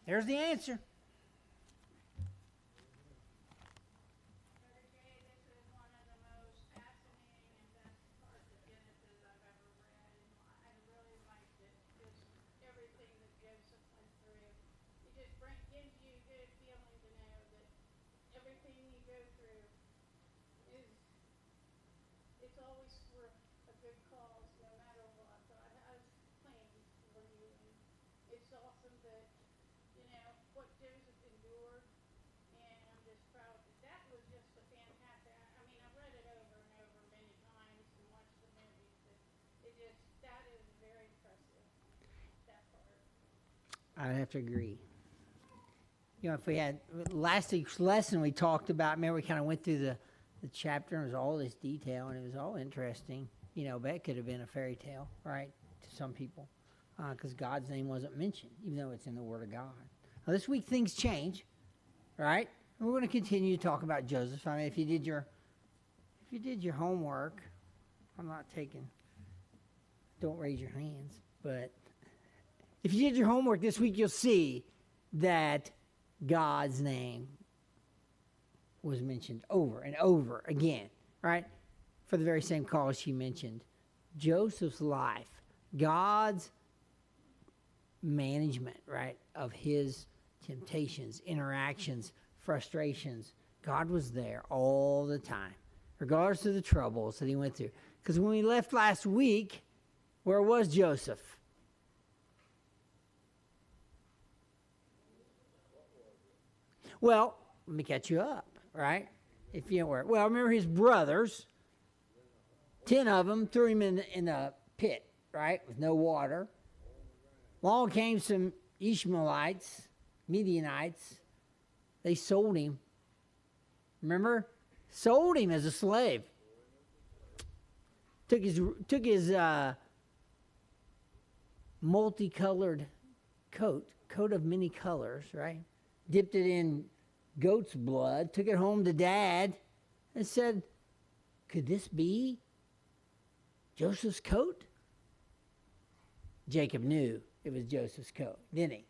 There's the answer. I have to agree. You know, if we had last week's lesson, we talked about, remember, we kind of went through the chapter, and it was all this detail, and it was all interesting. You know, but it could have been a fairy tale, right, to some people, because God's name wasn't mentioned, even though it's in the Word of God. Now, this week, things change, right? And we're going to continue to talk about Joseph. I mean, if you did your homework, I'm not taking, don't raise your hands, but if you did your homework this week, you'll see that God's name was mentioned over and over again, right? For the very same cause she mentioned. Joseph's life, God's management, right, of his temptations, interactions, frustrations. God was there all the time, regardless of the troubles that he went through. Because when we left last week, where was Joseph? Well, let me catch you up, right? If you know where. Well, remember his brothers, 10 of them, threw him in a pit, right, with no water. Along came some Ishmaelites, Midianites. They sold him. Remember? Sold him as a slave. Took his multicolored coat of many colors, right? Dipped it in goat's blood, took it home to Dad, and said, could this be Joseph's coat? Jacob knew it was Joseph's coat, didn't he?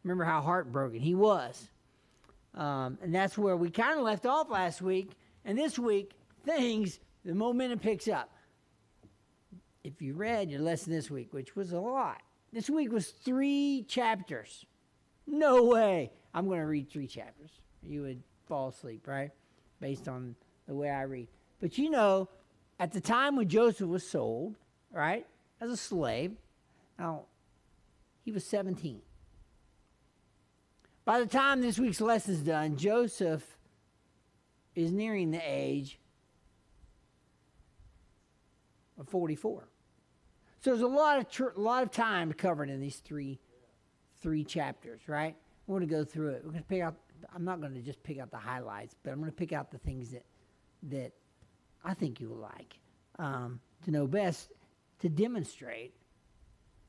Remember how heartbroken he was. And that's where we kind of left off last week. And this week, the momentum picks up. If you read your lesson this week, which was a lot, this week was 3 chapters. No way I'm going to read 3 chapters. You would fall asleep, right? Based on the way I read. But you know, at the time when Joseph was sold, right, as a slave, now, he was 17. By the time this week's lesson is done, Joseph is nearing the age of 44. So there's a lot of time covered in these three chapters, right? We're going to go through it. We're going to pick out. I'm not going to just pick out the highlights, but I'm going to pick out the things that I think you will like to know best, to demonstrate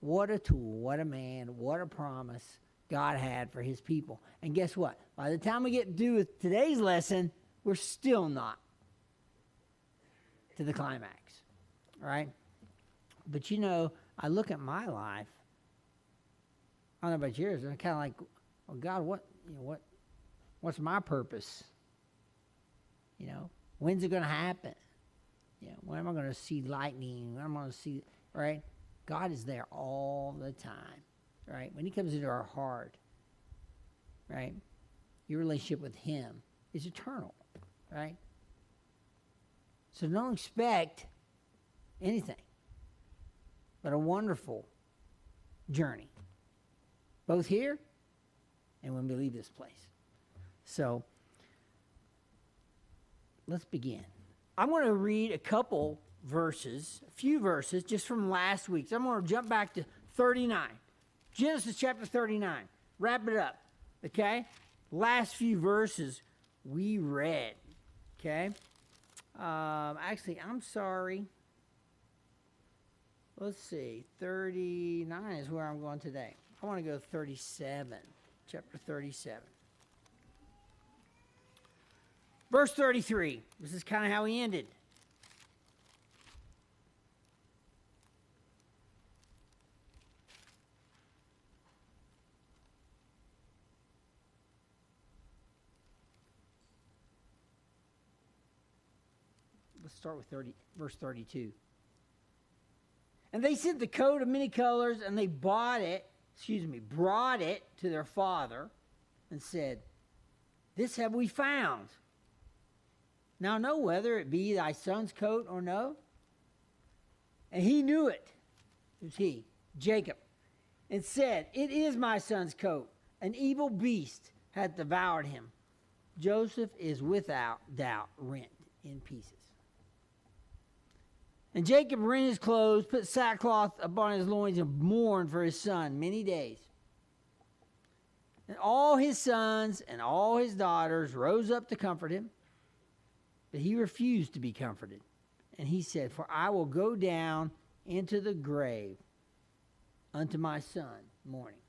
what a tool, what a man, what a promise God had for his people. And guess what? By the time we get through with today's lesson, we're still not to the climax, right? But you know, I look at my life. I don't know about yours. I'm kind of like, well, God, what's my purpose? You know, when's it going to happen? You know, when am I going to see lightning? When am I going to see, right? God is there all the time, right? When he comes into our heart, right? Your relationship with him is eternal, right? So don't expect anything but a wonderful journey, both here and when we leave this place. So let's begin. I'm going to read a few verses just from last week. So I'm going to jump back to 39. Genesis chapter 39. Wrap it up, okay? Last few verses we read, okay? Actually, I'm sorry. Let's see. 39 is where I'm going today. I want to go 37, chapter 37. Verse 33. This is kind of how he ended. let's start with verse 32. And they sent the coat of many colors, and they brought it to their father, and said, This have we found. Now know whether it be thy son's coat or no. And he knew it. Who's he? Jacob. And said, It is my son's coat. An evil beast hath devoured him. Joseph is without doubt rent in pieces. And Jacob rent his clothes, put sackcloth upon his loins, and mourned for his son many days. And all his sons and all his daughters rose up to comfort him. But he refused to be comforted. And he said, For I will go down into the grave unto my son mourning.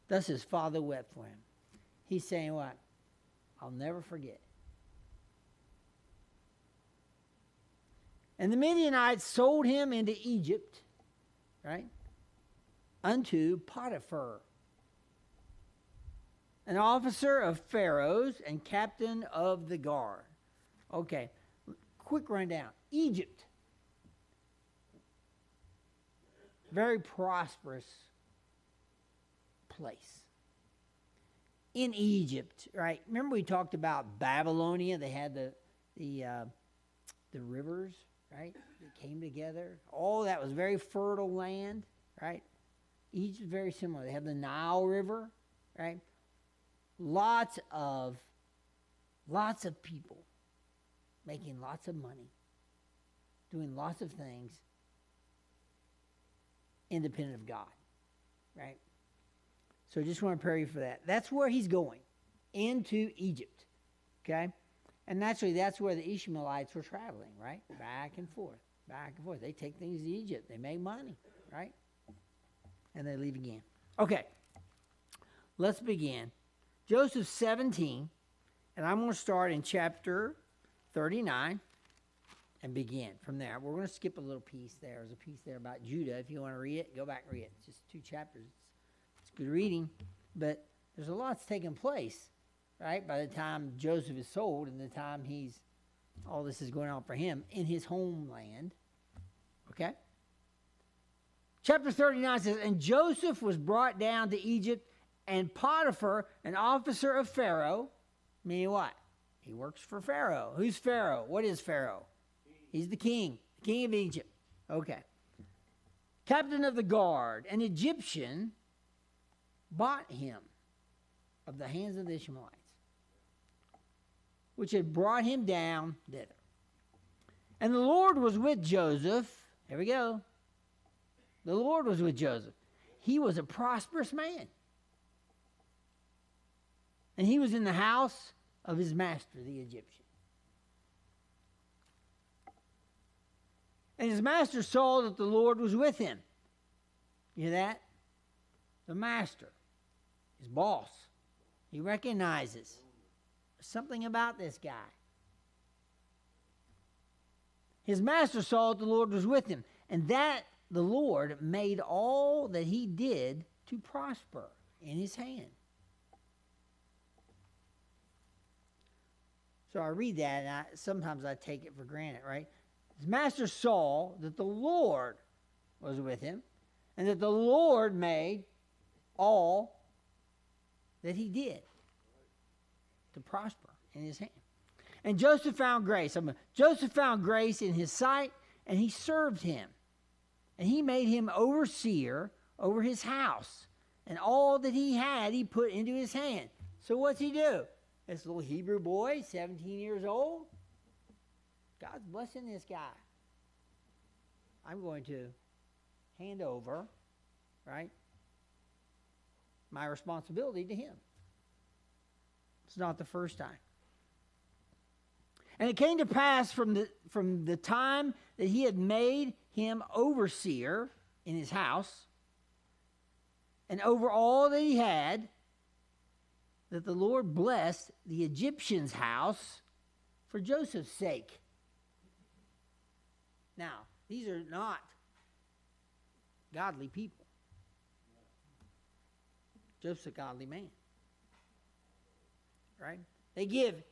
Thus his father wept for him. He's saying what? I'll never forget. And the Midianites sold him into Egypt, right? Unto Potiphar, an officer of Pharaoh's and captain of the guard. Okay, quick rundown. Egypt. Very prosperous place. In Egypt, right? Remember we talked about Babylonia? They had the rivers, right? That came together. All that was very fertile land, right? Egypt is very similar. They have the Nile River, right? Lots of people making lots of money, doing lots of things independent of God, right? So just want to pray for that. That's where he's going, into Egypt, okay? And naturally, that's where the Ishmaelites were traveling, right? Back and forth, back and forth. They take things to Egypt. They make money, right? And they leave again. Okay, let's begin. Joseph 17, and I'm going to start in chapter 39 and begin from there. We're going to skip a little piece there. There's a piece there about Judah. If you want to read it, go back and read it. It's just 2 chapters. It's good reading, but there's a lot that's taking place, right? By the time Joseph is sold and the time all this is going on for him in his homeland, okay? Chapter 39 says, And Joseph was brought down to Egypt, and Potiphar, an officer of Pharaoh, meaning what? He works for Pharaoh. Who's Pharaoh? What is Pharaoh? He's the king of Egypt. Okay. Captain of the guard, an Egyptian, bought him of the hands of the Ishmaelites, which had brought him down thither. And the Lord was with Joseph. Here we go. The Lord was with Joseph. He was a prosperous man. And he was in the house of his master, the Egyptian. And his master saw that the Lord was with him. You hear that? The master, his boss. He recognizes something about this guy. His master saw that the Lord was with him, and that the Lord made all that he did to prosper in his hand. So I read that, and sometimes I take it for granted, right? His master saw that the Lord was with him, and that the Lord made all that he did to prosper in his hand. And Joseph found grace. Joseph found grace in his sight, and he served him. And he made him overseer over his house. And all that he had, he put into his hand. So what's he do? This little Hebrew boy, 17 years old. God's blessing this guy. I'm going to hand over, right, my responsibility to him. It's not the first time. And it came to pass from the time that he had made him overseer in his house and over all that he had, that the Lord blessed the Egyptian's house for Joseph's sake. Now, these are not godly people. Joseph's a godly man. Right? They give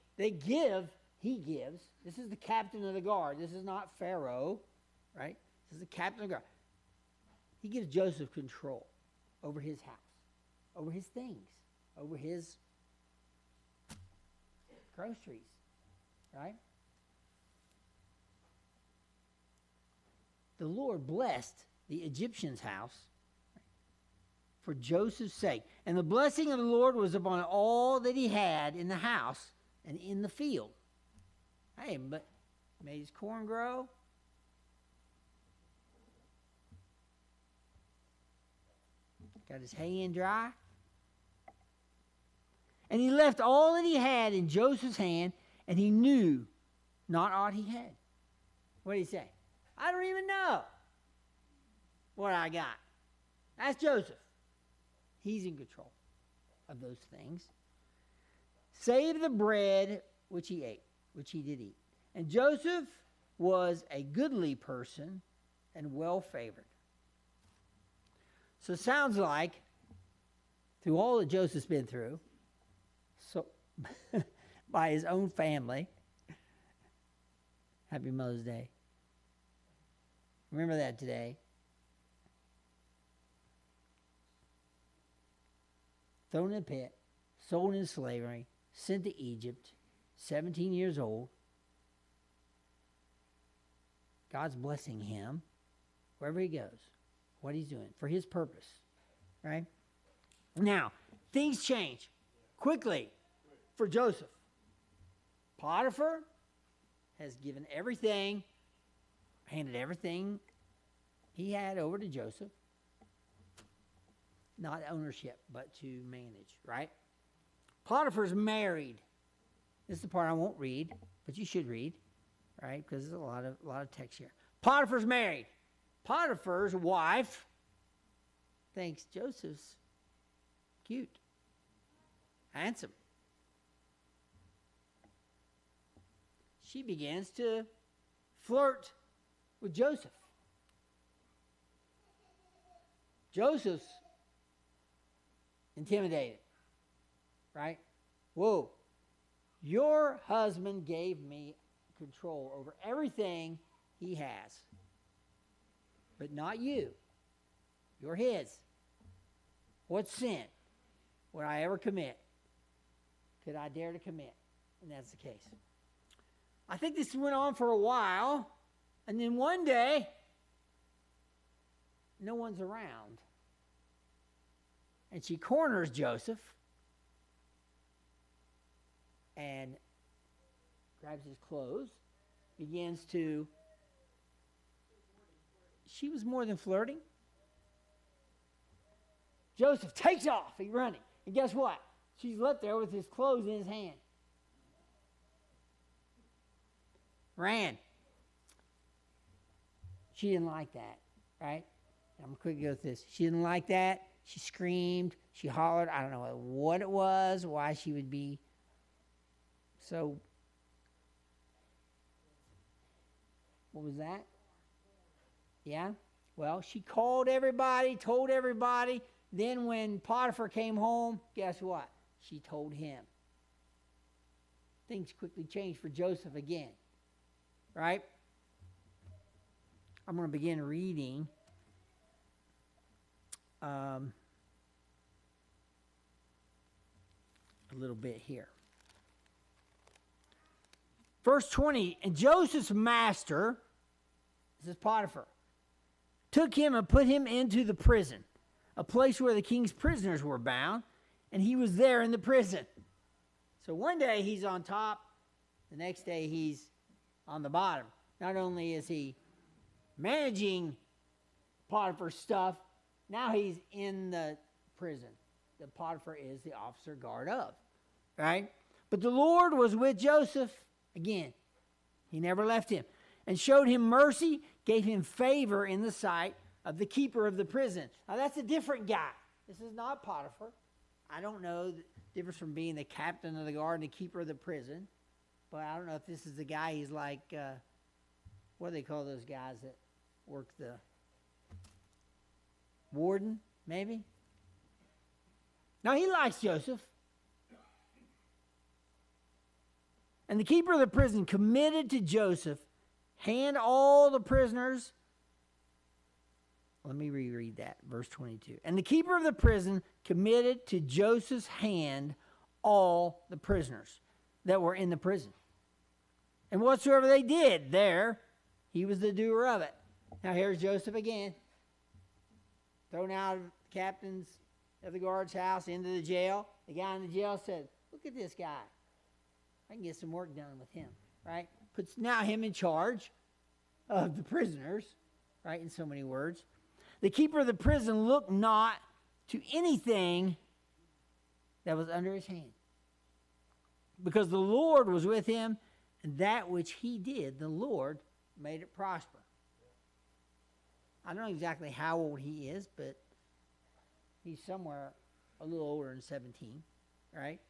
he gives. This is the captain of the guard. This is not Pharaoh, right? This is the captain of the guard. He gives Joseph control over his house, over his things, over his groceries, right? The Lord blessed the Egyptian's house for Joseph's sake. And the blessing of the Lord was upon all that he had in the house and in the field. Hey, but made his corn grow. Got his hay in dry. And he left all that he had in Joseph's hand, and he knew not aught he had. What did he say? I don't even know what I got. That's Joseph. He's in control of those things. Save the bread which he ate, which he did eat. And Joseph was a goodly person and well favored. So it sounds like, through all that Joseph's been through, so by his own family, happy Mother's Day. Remember that today. Thrown in a pit, sold into slavery, sent to Egypt, 17 years old. God's blessing him wherever he goes, what he's doing, for his purpose, right? Now, things change quickly for Joseph. Potiphar has given everything, handed everything he had over to Joseph. Not ownership, but to manage, right? Potiphar's married. This is the part I won't read, but you should read, right? Because there's a lot of text here. Potiphar's married. Potiphar's wife thinks Joseph's cute, handsome. She begins to flirt with Joseph. Joseph's intimidated, right? Whoa, your husband gave me control over everything he has, but not you. You're his. What sin would I ever commit? Could I dare to commit? And that's the case. I think this went on for a while, and then one day, no one's around. And she corners Joseph and grabs his clothes, begins to... She was more than flirting. Joseph takes off. He's running. And guess what? She's left there with his clothes in his hand. Ran. She didn't like that, right? I'm going to quickly go with this. She didn't like that. She screamed. She hollered. I don't know what it was, why she would be so... What was that? Yeah? Well, she called everybody, told everybody. Then when Potiphar came home, guess what? She told him. Things quickly changed for Joseph again. Right? I'm going to begin reading a little bit here. Verse 20, and Joseph's master, this is Potiphar, took him and put him into the prison, a place where the king's prisoners were bound, and he was there in the prison. So one day he's on top, the next day he's on the bottom. Not only is he managing Potiphar's stuff, now he's in the prison that Potiphar is the officer guard of, right? But the Lord was with Joseph. Again, he never left him, and showed him mercy, gave him favor in the sight of the keeper of the prison. Now that's a different guy. This is not Potiphar. I don't know the difference from being the captain of the guard and the keeper of the prison, but I don't know if this is the guy. He's like, what do they call those guys that work the warden, maybe? No, he likes Joseph. And And the keeper of the prison committed to Joseph, hand all the prisoners. Let me reread that, verse 22. And the keeper of the prison committed to Joseph's hand all the prisoners that were in the prison. And whatsoever they did there, he was the doer of it. Now here's Joseph again, thrown out of the captain's of the guard's house into the jail. The guy in the jail said, look at this guy. I can get some work done with him, right? Puts now him in charge of the prisoners, right, in so many words. The keeper of the prison looked not to anything that was under his hand, because the Lord was with him, and that which he did, the Lord made it prosper. I don't know exactly how old he is, but he's somewhere a little older than 17, right?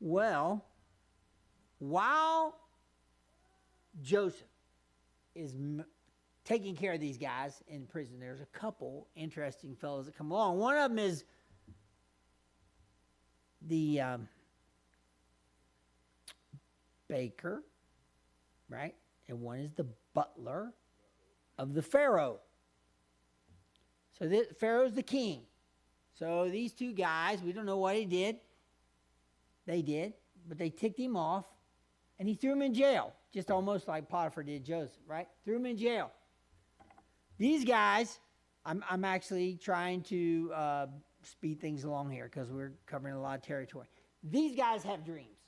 Well, while Joseph is taking care of these guys in prison, there's a couple interesting fellows that come along. One of them is the baker, right? And one is the butler of the Pharaoh. So Pharaoh's the king. So these two guys, we don't know what he did. They did, but they ticked him off, and he threw him in jail, just almost like Potiphar did Joseph, right? Threw him in jail. These guys, I'm actually trying to speed things along here because we're covering a lot of territory. These guys have dreams,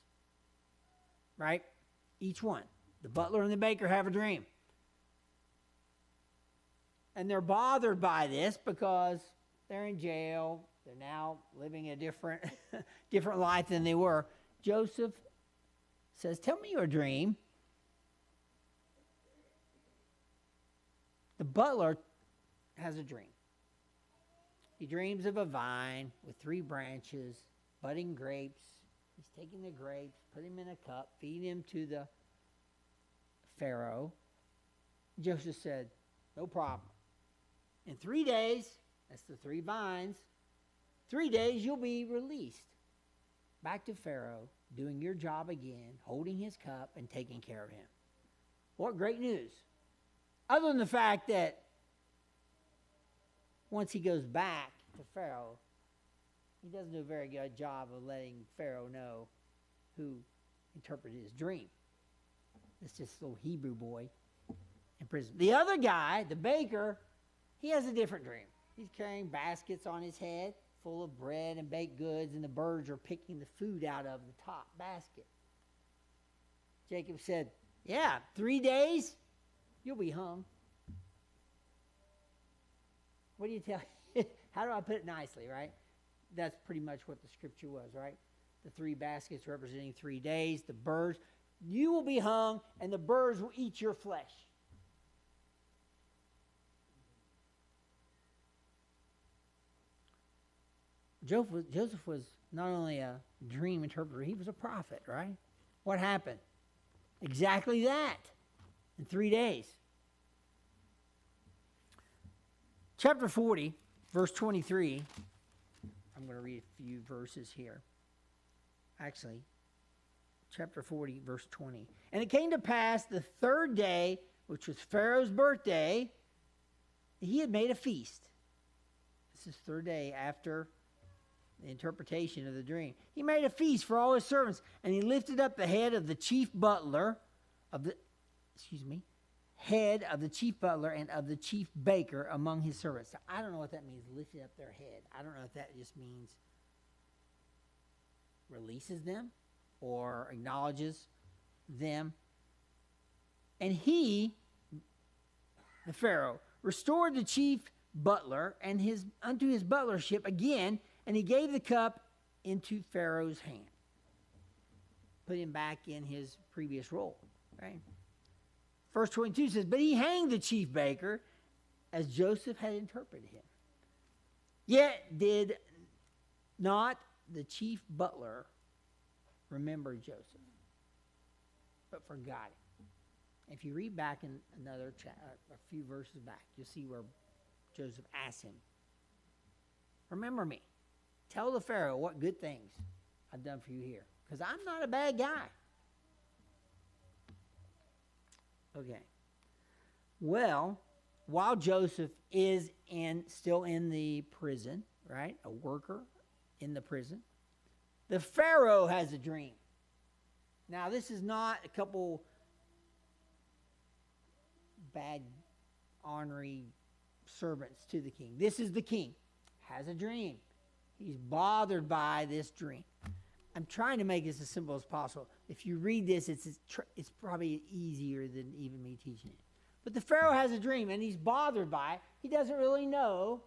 right? Each one. The butler and the baker have a dream. And they're bothered by this because they're in jail. They're now living a different life than they were. Joseph says, tell me your dream. The butler has a dream. He dreams of a vine with 3 branches, budding grapes. He's taking the grapes, putting them in a cup, feeding them to the Pharaoh. Joseph said, no problem. In 3 days, that's the 3 vines, 3 days you'll be released back to Pharaoh, doing your job again, holding his cup and taking care of him. What great news. Other than the fact that once he goes back to Pharaoh, he doesn't do a very good job of letting Pharaoh know who interpreted his dream. It's just a little Hebrew boy in prison. The other guy, the baker, he has a different dream. He's carrying baskets on his head full of bread and baked goods, and the birds are picking the food out of the top basket. Jacob said, yeah, 3 days, you'll be hung. What do you tell? How do I put it nicely, right? That's pretty much what the scripture was, right? The 3 baskets representing 3 days, the birds. You will be hung, and the birds will eat your flesh. Joseph was not only a dream interpreter, he was a prophet, right? What happened? Exactly that in 3 days. Chapter 40, verse 23. I'm going to read a few verses here. Actually, chapter 40, verse 20. And it came to pass the 3rd day, which was Pharaoh's birthday, he had made a feast. This is 3rd day after the interpretation of the dream. He made a feast for all his servants, and he lifted up the head of the chief butler and of the chief baker among his servants. So I don't know what that means, lifted up their head. I don't know if that just means releases them or acknowledges them. And he, the Pharaoh, restored the chief butler and unto his butlership again, and he gave the cup into Pharaoh's hand. Put him back in his previous role, right? Verse 22 says, but he hanged the chief baker as Joseph had interpreted him. Yet did not the chief butler remember Joseph, but forgot him. If you read back in a few verses back, you'll see where Joseph asked him, remember me. Tell the Pharaoh what good things I've done for you here. Because I'm not a bad guy. Okay. Well, while Joseph is still in the prison, right? A worker in the prison, the Pharaoh has a dream. Now, this is not a couple bad, ornery servants to the king. This is the king. Has a dream. He's bothered by this dream. I'm trying to make this as simple as possible. If you read this, it's probably easier than even me teaching it. But the Pharaoh has a dream, and he's bothered by it. He doesn't really know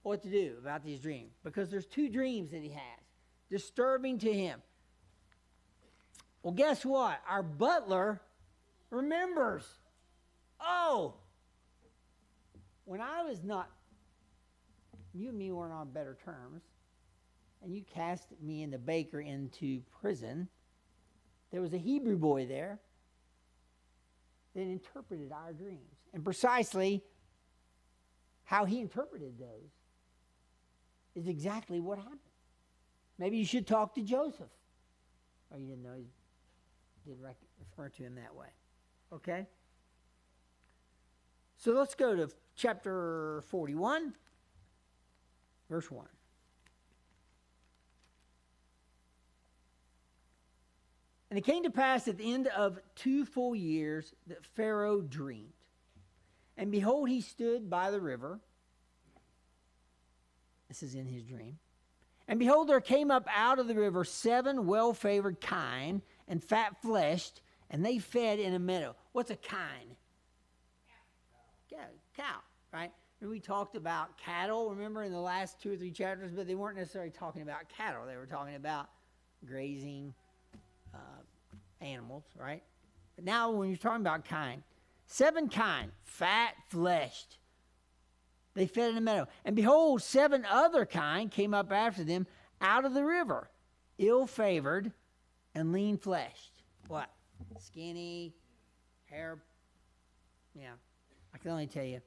what to do about these dreams, because there's two dreams that he has, disturbing to him. Well, guess what? Our butler remembers. Oh, when I was not, you and me weren't on better terms, and you cast me and the baker into prison, there was a Hebrew boy there that interpreted our dreams. And precisely how he interpreted those is exactly what happened. Maybe you should talk to Joseph. Oh, you didn't know he did refer to him that way. Okay? So let's go to chapter 41, verse 1. And it came to pass at the end of 2 full years that Pharaoh dreamed. And behold, he stood by the river. This is in his dream. And behold, there came up out of the river 7 well-favored kine and fat-fleshed, and they fed in a meadow. What's a kine? Cow, right? And we talked about cattle, remember, in the last 2 or 3 chapters, but they weren't necessarily talking about cattle. They were talking about grazing animals, right? But now when you're talking about kine, 7 kine, fat-fleshed, they fed in a meadow. And behold, 7 other kine came up after them out of the river, ill-favored and lean-fleshed. What? Skinny, hair, yeah. I can only tell you,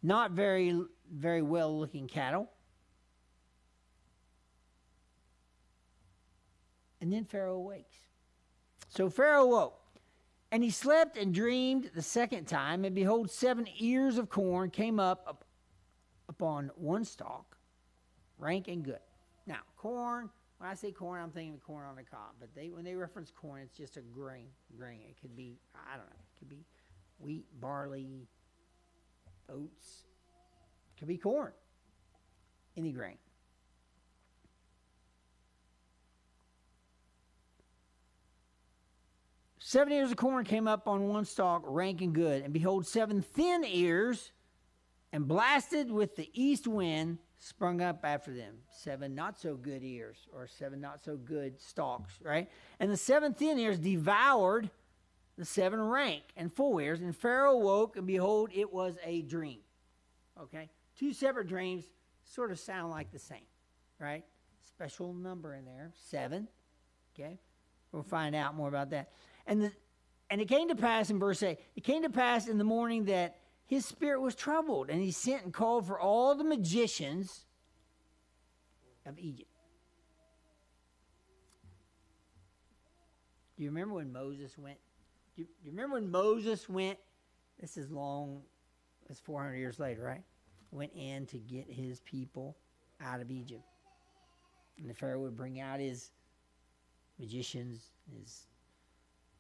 not very, very well-looking cattle. And then Pharaoh awakes. So Pharaoh awoke, and he slept and dreamed the second time, and behold, 7 ears of corn came up upon one stalk, rank and good. Now, corn, when I say corn, I'm thinking of corn on the cob, but when they reference corn, it's just a grain. It could be, I don't know, it could be wheat, barley, oats. It could be corn, any grain. Seven ears of corn came up on one stalk, rank and good. And behold, 7 thin ears, and blasted with the east wind, sprung up after them. 7 not so good ears, or 7 not so good stalks, right? And the 7 thin ears devoured the 7 rank and full ears. And Pharaoh awoke, and behold, it was a dream. Okay? 2 separate dreams sort of sound like the same, right? Special number in there, 7. Okay? We'll find out more about that. And it came to pass in verse 8, it came to pass in the morning that his spirit was troubled, and he sent and called for all the magicians of Egypt. Do you remember when Moses went? Do you remember when Moses went? This is long, it's 400 years later, right? Went in to get his people out of Egypt. And the Pharaoh would bring out his magicians, his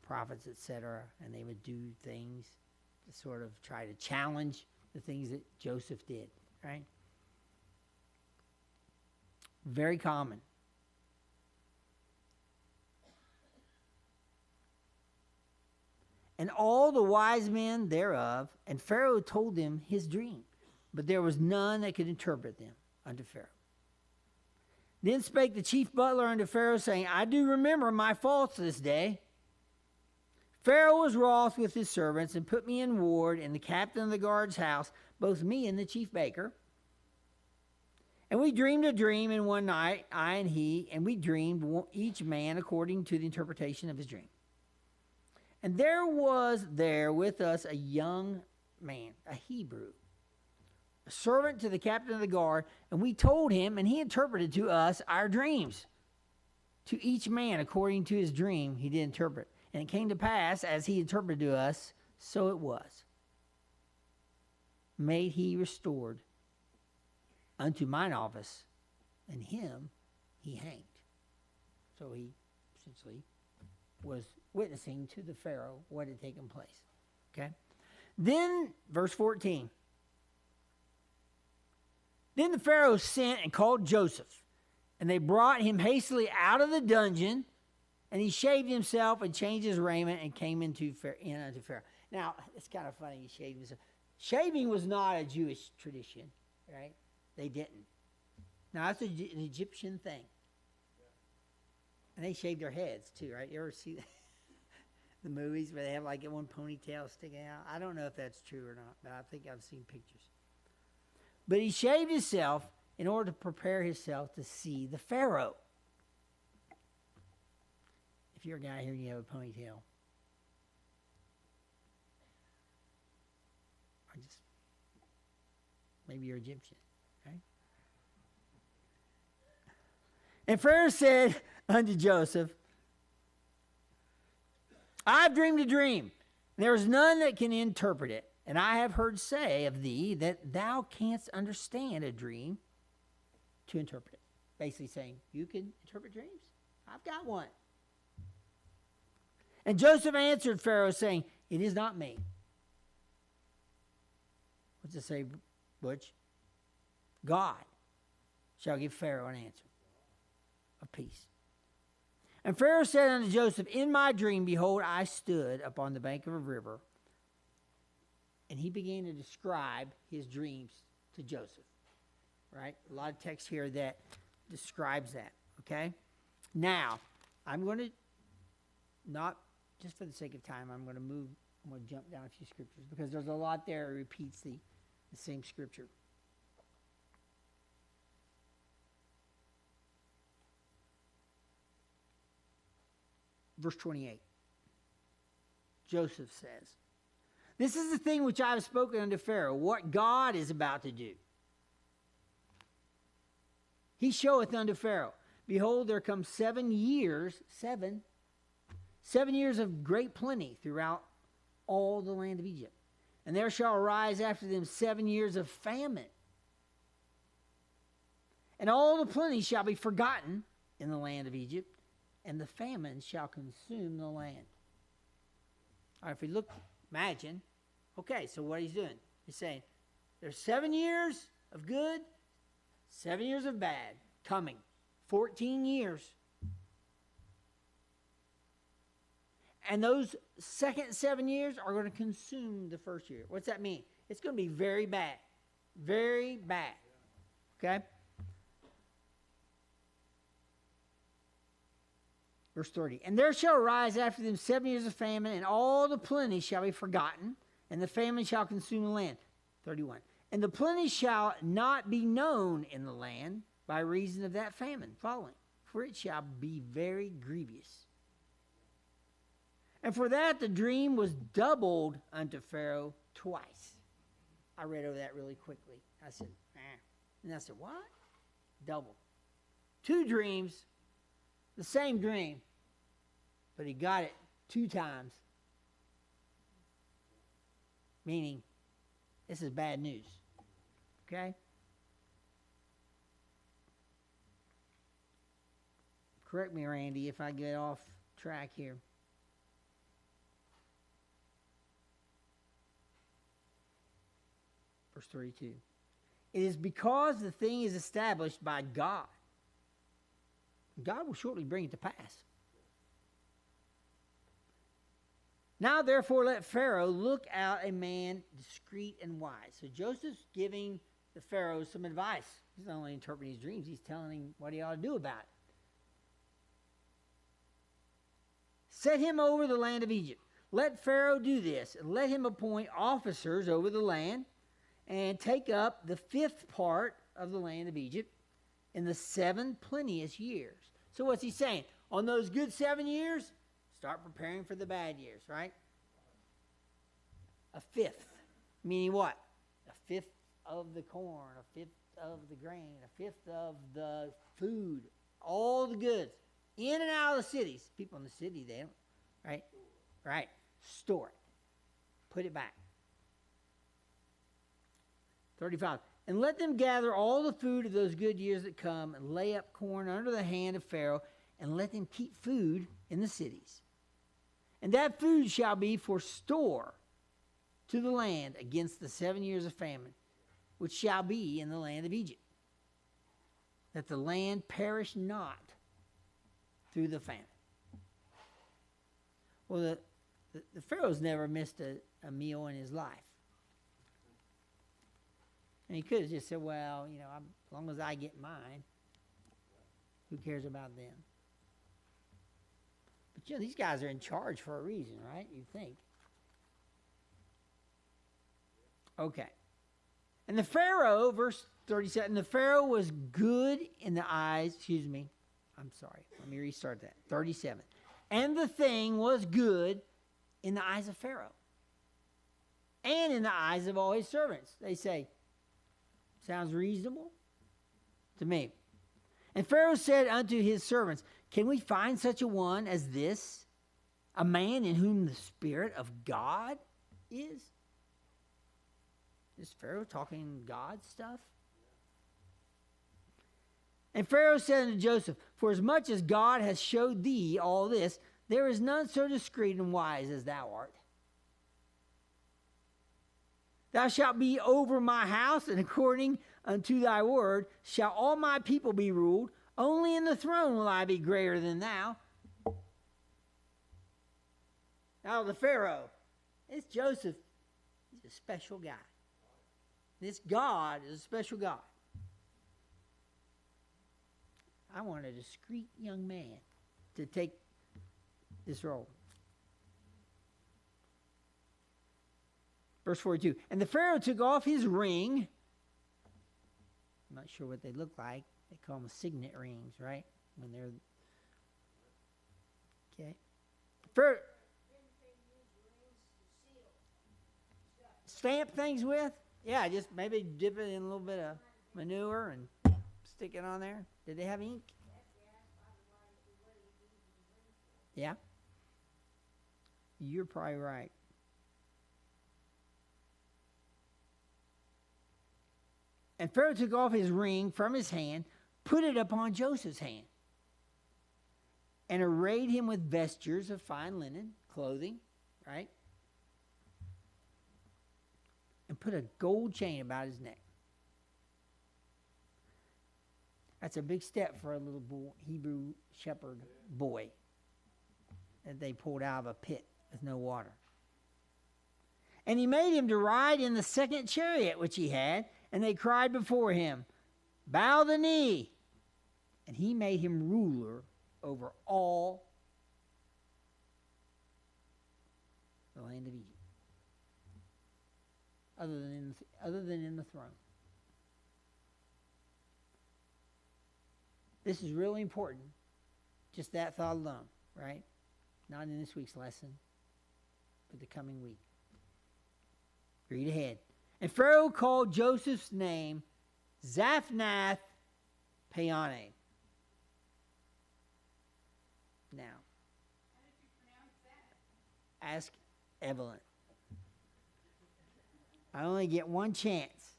prophets, etc., and they would do things to sort of try to challenge the things that Joseph did, right? Very common. And all the wise men thereof, and Pharaoh told them his dream, but there was none that could interpret them unto Pharaoh. Then spake the chief butler unto Pharaoh, saying, I do remember my faults this day. Pharaoh was wroth with his servants, and put me in ward in the captain of the guard's house, both me and the chief baker. And we dreamed a dream in one night, I and he, and we dreamed each man according to the interpretation of his dream. And there was there with us a young man, a Hebrew, a servant to the captain of the guard, and we told him, and he interpreted to us our dreams. To each man according to his dream he did interpret. And it came to pass, as he interpreted to us, so it was. Made he restored unto mine office, and him he hanged. So he essentially was witnessing to the Pharaoh what had taken place. Okay? Then, verse 14. Then the Pharaoh sent and called Joseph, and they brought him hastily out of the dungeon, and he shaved himself and changed his raiment and came in unto Pharaoh. Now, it's kind of funny he shaved himself. Shaving was not a Jewish tradition, right? They didn't. Now, that's an Egyptian thing. And they shave their heads, too, right? You ever see the movies where they have like one ponytail sticking out? I don't know if that's true or not, but I think I've seen pictures. But he shaved himself in order to prepare himself to see the Pharaoh. If you're a guy here and you have a ponytail, maybe you're Egyptian, right? And Pharaoh said unto Joseph, I have dreamed a dream. There is none that can interpret it. And I have heard say of thee that thou canst understand a dream to interpret it. Basically saying, you can interpret dreams? I've got one. And Joseph answered Pharaoh, saying, it is not me. What's it say, Butch? God shall give Pharaoh an answer of peace. And Pharaoh said unto Joseph, in my dream, behold, I stood upon the bank of a river. And he began to describe his dreams to Joseph. Right? A lot of text here that describes that. Okay? Now, I'm going to, not just for the sake of time, I'm going to jump down a few scriptures because there's a lot there that repeats the same scripture. Verse 28. Joseph says, this is the thing which I have spoken unto Pharaoh, what God is about to do. He showeth unto Pharaoh, behold, there come 7 years, seven years of great plenty throughout all the land of Egypt. And there shall arise after them 7 years of famine. And all the plenty shall be forgotten in the land of Egypt, and the famine shall consume the land. All right, if we look, imagine, okay, so what he's doing, he's saying, there's 7 years of good, 7 years of bad coming, 14 years. And those second 7 years are going to consume the first year. What's that mean? It's going to be very bad. Very bad. Okay? Verse 30. And there shall arise after them 7 years of famine, and all the plenty shall be forgotten, and the famine shall consume the land. 31. And the plenty shall not be known in the land by reason of that famine following, for it shall be very grievous. And for that the dream was doubled unto Pharaoh twice. I read over that really quickly. I said, And I said, what? Double. 2 dreams, the same dream, but he got it 2 times. Meaning, this is bad news. Okay? Correct me, Randy, if I get off track here. Verse 32. It is because the thing is established by God. God will shortly bring it to pass. Now, therefore, let Pharaoh look out a man discreet and wise. So Joseph's giving the Pharaoh some advice. He's not only interpreting his dreams, he's telling him what he ought to do about it. Set him over the land of Egypt. Let Pharaoh do this, and let him appoint officers over the land, and take up the 5th part of the land of Egypt in the 7 plenteous years. So what's he saying? On those good 7 years, start preparing for the bad years, right? A 5th, meaning what? A 5th of the corn, a fifth of the grain, a fifth of the food, all the goods, in and out of the cities. People in the city, they don't, right? Right. Store it. Put it back. 35. And let them gather all the food of those good years that come and lay up corn under the hand of Pharaoh, and let them keep food in the cities. And that food shall be for store to the land against the 7 years of famine, which shall be in the land of Egypt, that the land perish not through the famine. Well, the Pharaoh's never missed a meal in his life. And he could have just said, well, as long as I get mine, who cares about them? But these guys are in charge for a reason, right? You think. Okay. And the Pharaoh, verse 37, the Pharaoh was good in the eyes, let me restart that. 37. And the thing was good in the eyes of Pharaoh and in the eyes of all his servants. They say, sounds reasonable to me. And Pharaoh said unto his servants, can we find such a one as this, a man in whom the Spirit of God is? Is Pharaoh talking God stuff? And Pharaoh said unto Joseph, for as much as God has showed thee all this, there is none so discreet and wise as thou art. Thou shalt be over my house, and according unto thy word shall all my people be ruled. Only in the throne will I be greater than thou. Now the Pharaoh, it's Joseph. He's a special guy. This God is a special God. I want a discreet young man to take this role. Verse 42. And the Pharaoh took off his ring. I'm not sure what they look like. They call them signet rings, right? When they're... Okay. Pharaoh... Stamp things with? Yeah, just maybe dip it in a little bit of manure and stick it on there. Did they have ink? Yeah. You're probably right. And Pharaoh took off his ring from his hand, put it upon Joseph's hand, and arrayed him with vestures of fine linen, clothing, right? And put a gold chain about his neck. That's a big step for a little Hebrew shepherd boy that they pulled out of a pit with no water. And he made him to ride in the second chariot which he had, and they cried before him, bow the knee. And he made him ruler over all the land of Egypt, other than in the throne. This is really important. Just that thought alone, right? Not in this week's lesson, but the coming week. Read ahead. And Pharaoh called Joseph's name Zaphnath Paneah. Now, How did you pronounce that? ask Evelyn. I only get one chance.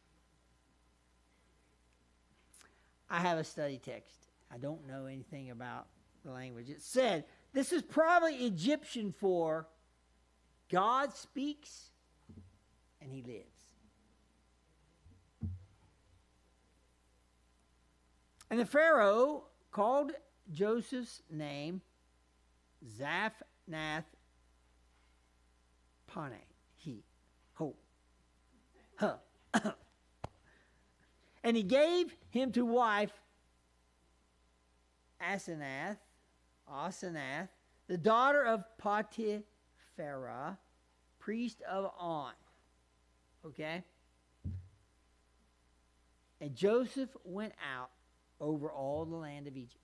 I have a study text. I don't know anything about the language. It said, this is probably Egyptian for God speaks and he lives. And the Pharaoh called Joseph's name Zaphnath Paneah. And he gave him to wife Asenath, the daughter of Potipharah, priest of On. Okay? And Joseph went out over all the land of Egypt.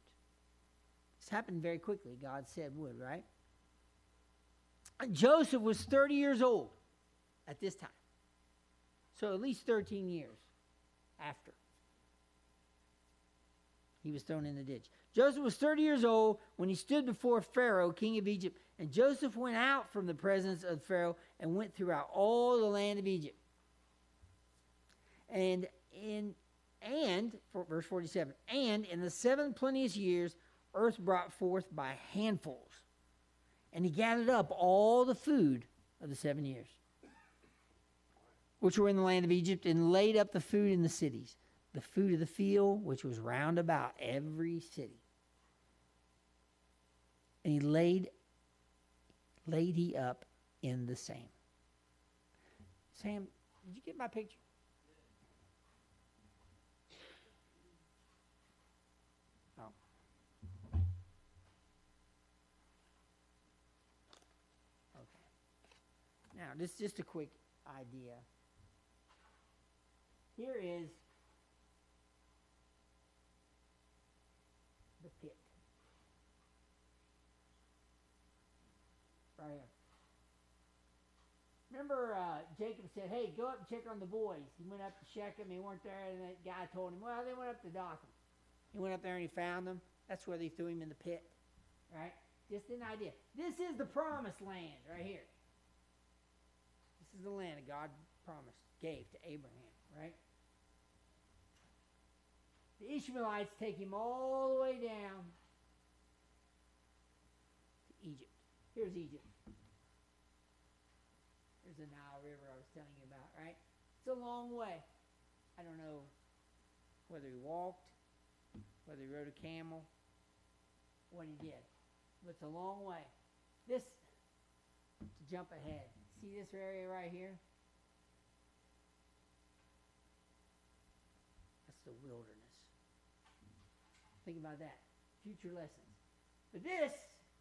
This happened very quickly. God said would, right? Joseph was 30 years old at this time. So at least 13 years after. He was thrown in the ditch. Joseph was 30 years old when he stood before Pharaoh, king of Egypt. And Joseph went out from the presence of Pharaoh and went throughout all the land of Egypt. And for verse 47, and in the 7 plenteous years, earth brought forth by handfuls. And he gathered up all the food of the 7 years, which were in the land of Egypt, and laid up the food in the cities, the food of the field, which was round about every city. And he laid he up in the same. Sam, did you get my picture? Oh. Okay. Now, this is just a quick idea. Here is the pit. Right here. Remember, Jacob said, hey, go up and check on the boys. He went up to Shechem. He weren't there, and that guy told him, well, they went up to Dothan. He went up there and he found them. That's where they threw him in the pit. Right? Just an idea. This is the promised land right here. This is the land that God promised, gave to Abraham, right? The Ishmaelites take him all the way down to Egypt. Here's Egypt. There's the Nile River I was telling you about, right? It's a long way. I don't know whether he walked, whether he rode a camel, what he did. But it's a long way. This, to jump ahead, see this area right here? That's the wilderness. Think about that. Future lessons. But this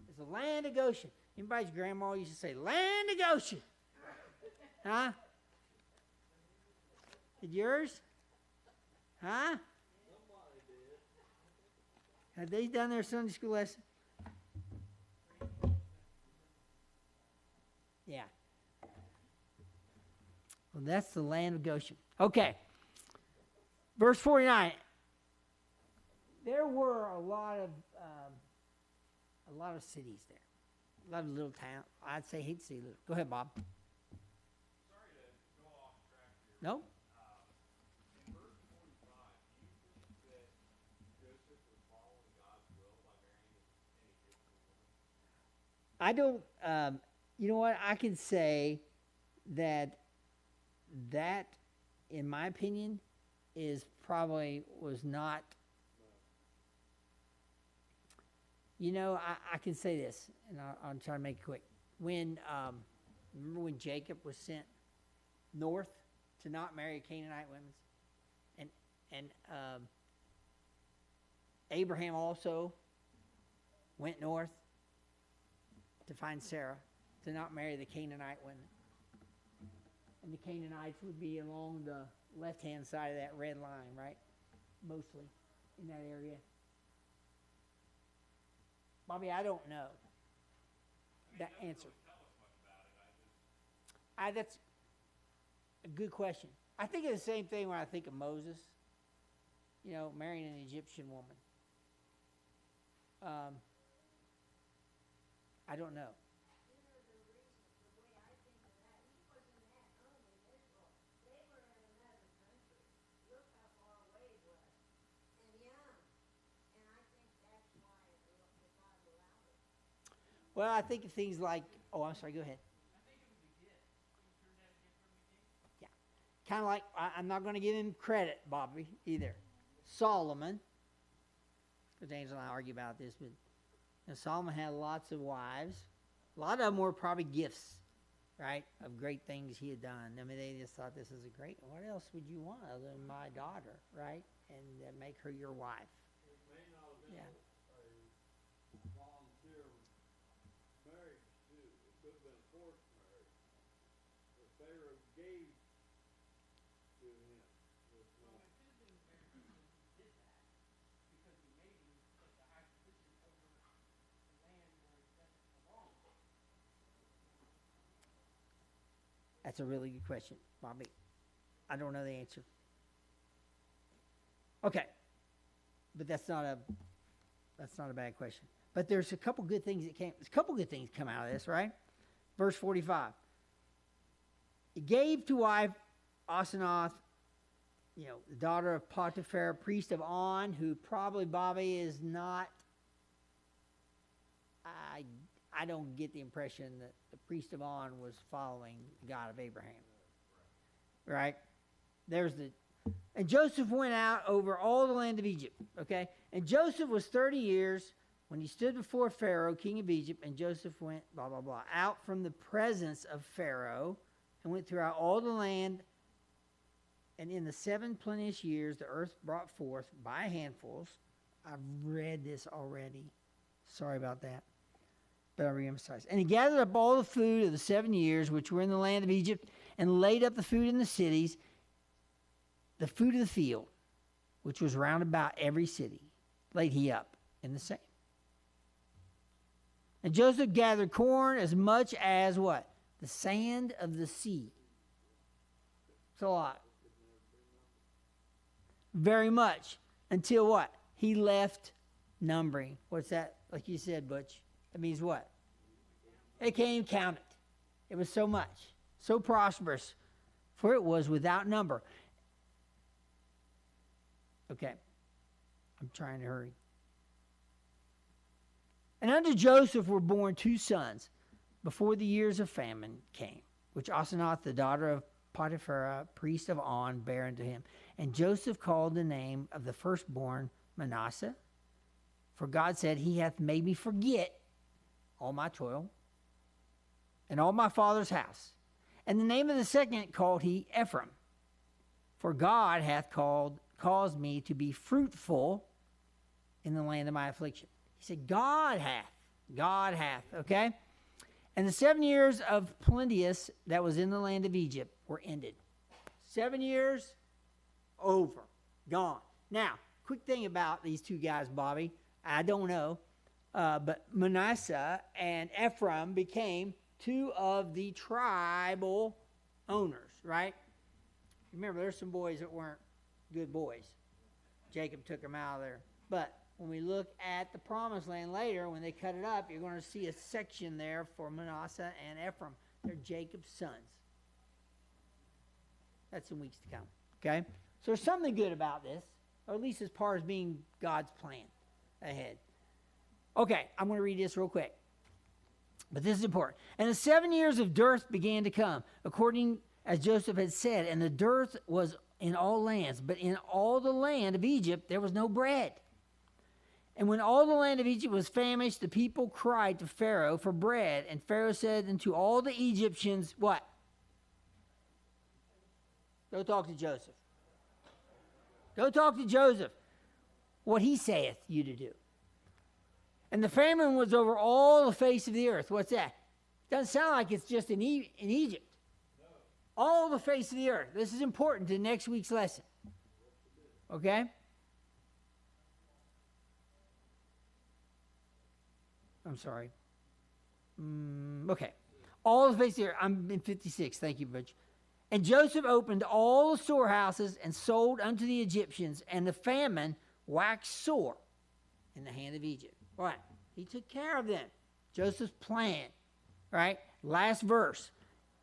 is the land of Goshen. Anybody's grandma used to say, land of Goshen. Huh? Did yours? Huh? Had they done their Sunday school lesson? Yeah. Well, that's the land of Goshen. Okay. Verse 49. There were a lot of cities there. A lot of little towns. I'd say he'd see little. Go ahead, Bob. Sorry to go off track here. No? In verse 45, do you think that Joseph was following God's will by marrying an Egyptian woman? I don't, you know what? I can say that, in my opinion, was not. You know, I can say this, and I'll try to make it quick. Remember when Jacob was sent north to not marry Canaanite women? And Abraham also went north to find Sarah, to not marry the Canaanite women. And the Canaanites would be along the left-hand side of that red line, right? Mostly in that area. Bobby, I don't know that answer. That's a good question. I think of the same thing when I think of Moses, you know, marrying an Egyptian woman. I don't know. Well, I think of things like, oh, I'm sorry, go ahead. Yeah. Kind of like, I'm not going to give him credit, Bobby, either. Solomon, because Angel and I argue about this, but Solomon had lots of wives. A lot of them were probably gifts, right, of great things he had done. I mean, they just thought, this is a great, what else would you want other than my daughter, right? And make her your wife. It may not have been Yeah. a volunteer marriage, too. It could have been a forced marriage. The Pharaoh gave to him this woman. It could have been very good he did that because he made him take the high position over the land where he doesn't belong. That's a really good question, Bobby. I don't know the answer. Okay, but that's not a bad question. But there's a couple good things come out of this, right? Verse 45. He gave to wife Asenath, the daughter of Potiphar, priest of On, who probably, Bobby, is not. I don't get the impression that the priest of On was following the God of Abraham. Right? And Joseph went out over all the land of Egypt. Okay? And Joseph was 30 years when he stood before Pharaoh, king of Egypt, and Joseph went, blah, blah, blah, out from the presence of Pharaoh and went throughout all the land. And in the 7 plenteous years, the earth brought forth by handfuls. I've read this already. Sorry about that. But I'll reemphasize. And he gathered up all the food of the 7 years which were in the land of Egypt and laid up the food in the cities, the food of the field, which was round about every city, laid he up in the same. And Joseph gathered corn as much as what? The sand of the sea. It's a lot. Very much. Until what? He left numbering. What's that? Like you said, Butch. That means what? They can't even count it. It was so much. So prosperous. For it was without number. Okay. I'm trying to hurry. And unto Joseph were born 2 sons before the years of famine came, which Asenath, the daughter of Potiphar, priest of On, bare unto him. And Joseph called the name of the firstborn Manasseh, for God said, He hath made me forget all my toil and all my father's house. And the name of the second called he Ephraim, for God hath caused me to be fruitful in the land of my affliction. He said, God hath, okay? And the 7 years of plenteous that was in the land of Egypt were ended. 7 years, over, gone. Now, quick thing about these 2 guys, Bobby, I don't know, but Manasseh and Ephraim became 2 of the tribal owners, right? Remember, there's some boys that weren't good boys. Jacob took them out of there. But when we look at the promised land later, when they cut it up, you're going to see a section there for Manasseh and Ephraim. They're Jacob's sons. That's in weeks to come. Okay? So there's something good about this, or at least as far as being God's plan ahead. Okay, I'm going to read this real quick. But this is important. And the 7 years of dearth began to come, according as Joseph had said, and the dearth was in all lands, but in all the land of Egypt there was no bread. And when all the land of Egypt was famished, the people cried to Pharaoh for bread. And Pharaoh said unto all the Egyptians, what? Go talk to Joseph. Go talk to Joseph. What he saith you to do. And the famine was over all the face of the earth. What's that? Doesn't sound like it's just in Egypt. No. All the face of the earth. This is important to next week's lesson. Okay? I'm sorry. Okay. All the face of the earth. I'm in 56. Thank you, Butch. And Joseph opened all the storehouses and sold unto the Egyptians, and the famine waxed sore in the hand of Egypt. What? He took care of them. Joseph's plan. Right? Last verse.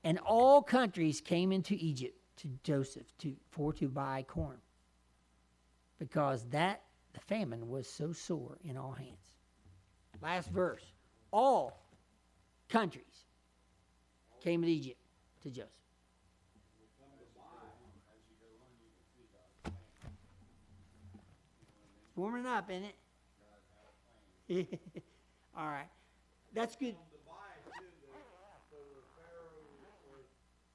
And all countries came into Egypt to Joseph to buy corn, because the famine was so sore in all hands. Last verse. All countries came to Egypt to Joseph. It's warming up, isn't it? All right. That's good. So the Pharaoh was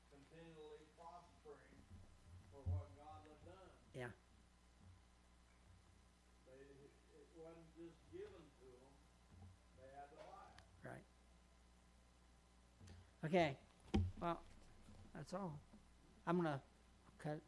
continually prospering for what God had done. Yeah. It wasn't just given to them. They had to buy it. Right. Okay. Well, that's all. I'm going to cut